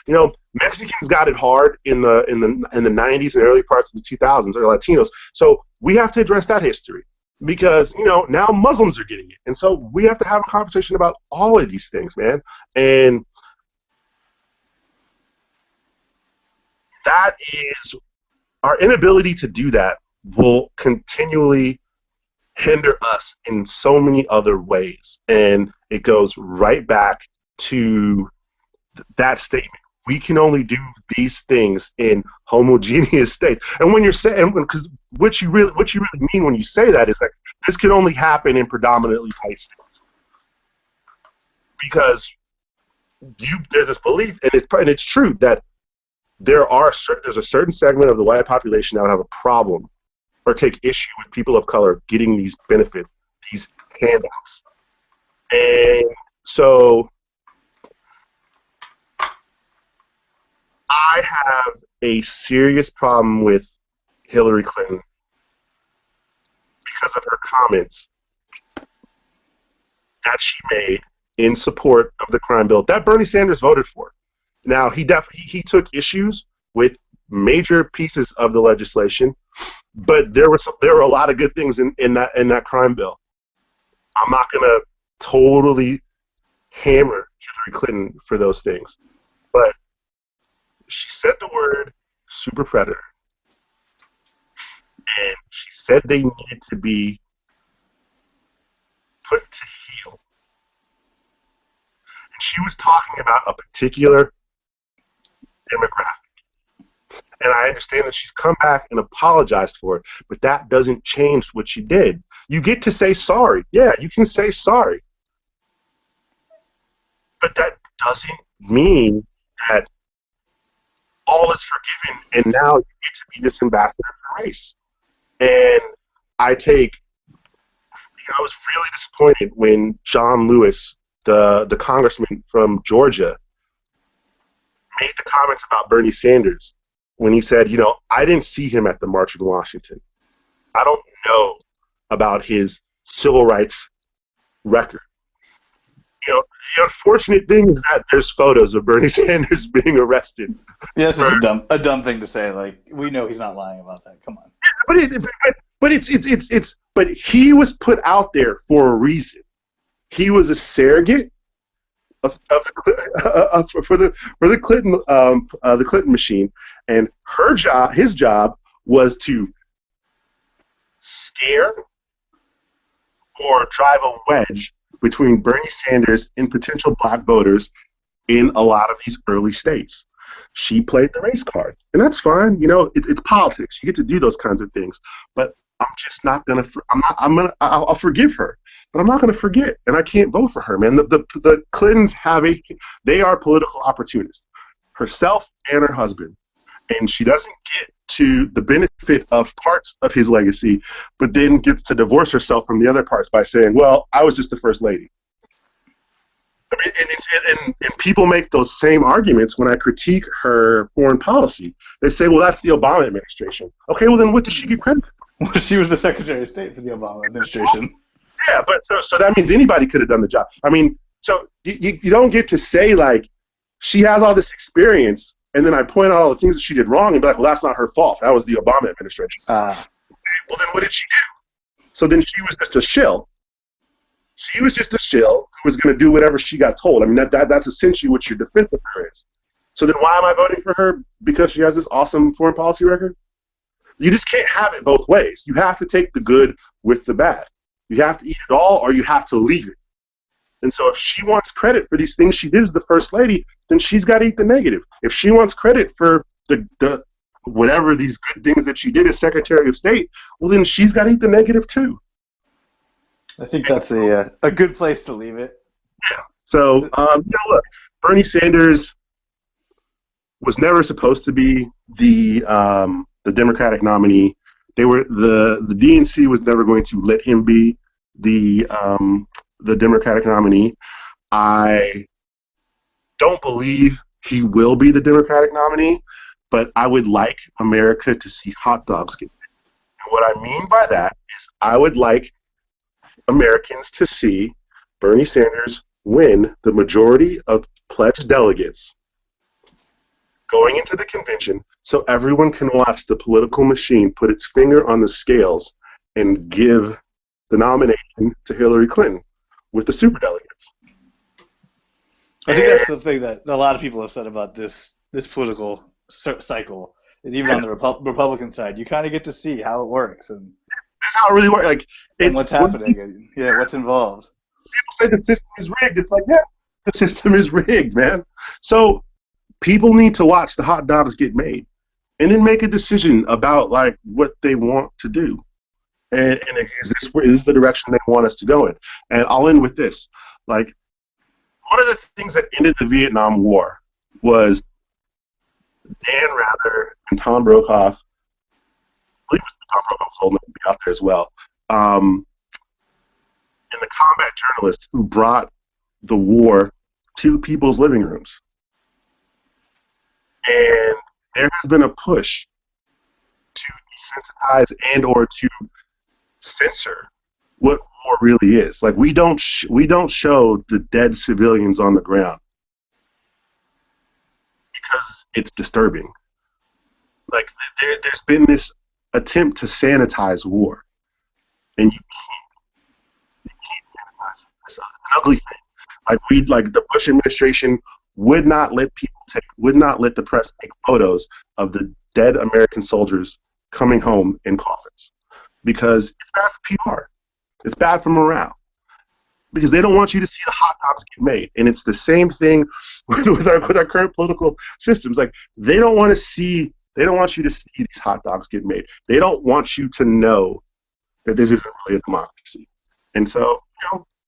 of, Mexicans got it hard in the 90s and early parts of the 2000s, or Latinos. So we have to address that history, because now Muslims are getting it, and so we have to have a conversation about all of these things, man. And that is our inability to do that will continually hinder us in so many other ways. And it goes right back to that statement. We can only do these things in homogeneous states. And when you're saying, because what you really mean when you say that is like, this can only happen in predominantly white states. Because there's this belief, and it's true, that there's a certain segment of the white population that would have a problem or take issue with people of color getting these benefits, these handouts. And so I have a serious problem with Hillary Clinton because of her comments that she made in support of the crime bill that Bernie Sanders voted for. Now, he took issues with major pieces of the legislation, but there were a lot of good things in that crime bill. I'm not going to totally hammer Hillary Clinton for those things, but she said the word super predator, and she said they needed to be put to heel. And she was talking about a particular demographic. And I understand that she's come back and apologized for it, but that doesn't change what she did. You get to say sorry. Yeah, you can say sorry. But that doesn't mean that all is forgiven and now you get to be this ambassador for race. And I was really disappointed when John Lewis, the congressman from Georgia, made the comments about Bernie Sanders when he said, I didn't see him at the March in Washington. I don't know about his civil rights record. The unfortunate thing is that there's photos of Bernie Sanders being arrested. Yeah, that's just a dumb thing to say. Like, we know he's not lying about that. Come on. But he was put out there for a reason. He was a surrogate for the Clinton machine, and his job was to scare or drive a wedge between Bernie Sanders and potential black voters in a lot of these early states. She played the race card, and that's fine. It's politics. You get to do those kinds of things. But I'm just not gonna. I'll forgive her, but I'm not gonna forget, and I can't vote for her, man. The Clintons they are political opportunists, herself and her husband, and she doesn't get to the benefit of parts of his legacy, but then gets to divorce herself from the other parts by saying, "Well, I was just the first lady." I mean, and people make those same arguments when I critique her foreign policy. They say, "Well, that's the Obama administration." Okay, well then, what does she get credit for? Well, she was the Secretary of State for the Obama administration. Yeah, but so that means anybody could have done the job. I mean, so you don't get to say, like, she has all this experience, and then I point out all the things that she did wrong and be like, well, that's not her fault. That was the Obama administration. Well, then what did she do? So then she was just a shill. She was just a shill who was going to do whatever she got told. I mean, that's essentially what your defense of her is. So then why am I voting for her? Because she has this awesome foreign policy record? You just can't have it both ways. You have to take the good with the bad. You have to eat it all, or you have to leave it. And so if she wants credit for these things she did as the first lady, then she's got to eat the negative. If she wants credit for the whatever these good things that she did as Secretary of State, well, then she's got to eat the negative too. I think that's a good place to leave it. Yeah. So, look, Bernie Sanders was never supposed to be the Democratic nominee. The DNC was never going to let him be the Democratic nominee. I don't believe he will be the Democratic nominee, but I would like America to see hot dogs get made. And what I mean by that is I would like Americans to see Bernie Sanders win the majority of pledged delegates going into the convention so everyone can watch the political machine put its finger on the scales and give the nomination to Hillary Clinton with the superdelegates. I think that's the thing that a lot of people have said about this political cycle. is even on the Republican side. You kind of get to see how it works and That's how it really works. Like, what's happening and what's involved. People say the system is rigged. It's like, yeah, the system is rigged, man. So people need to watch the hot dogs get made and then make a decision about like what they want to do. And is this the direction they want us to go in? And I'll end with this. Like, one of the things that ended the Vietnam War was Dan Rather and Tom Brokaw. I believe Tom Brokaw was old enough to be out there as well. And the combat journalists who brought the war to people's living rooms. And there has been a push to desensitize and or to censor what war really is. Like, we don't show the dead civilians on the ground because it's disturbing. Like, there's been this attempt to sanitize war, and you can't sanitize it. It's an ugly thing. Like the Bush administration would not let the press take photos of the dead American soldiers coming home in coffins because it's bad for PR. It's bad for morale because they don't want you to see the hot dogs get made. And it's the same thing with our current political systems. Like, they don't want you to see these hot dogs get made. They don't want you to know that this isn't really a democracy. And so,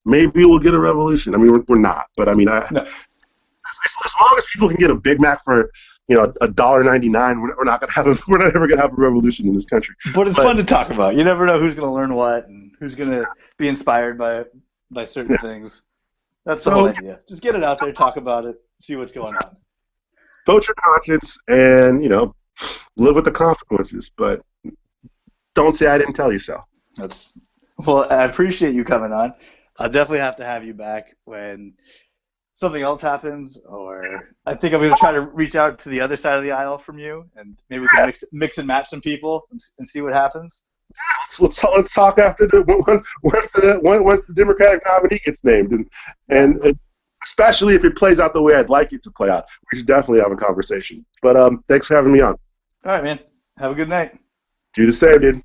maybe we'll get a revolution. I mean, we're not, but I mean, no. As long as people can get a Big Mac for $1.99, we're not ever gonna have a revolution in this country. But it's fun to talk about. You never know who's gonna learn what and who's gonna be inspired by certain things. That's the whole idea. Just get it out there, talk about it, see what's going on. Vote your conscience, and live with the consequences. But don't say I didn't tell you so. Well, I appreciate you coming on. I'll definitely have to have you back when something else happens, or I think I'm going to try to reach out to the other side of the aisle from you, and maybe we can mix and match some people and see what happens. Let's talk after once the Democratic nominee gets named, and especially if it plays out the way I'd like it to play out, we should definitely have a conversation. But thanks for having me on. All right, man. Have a good night. Do the same, dude.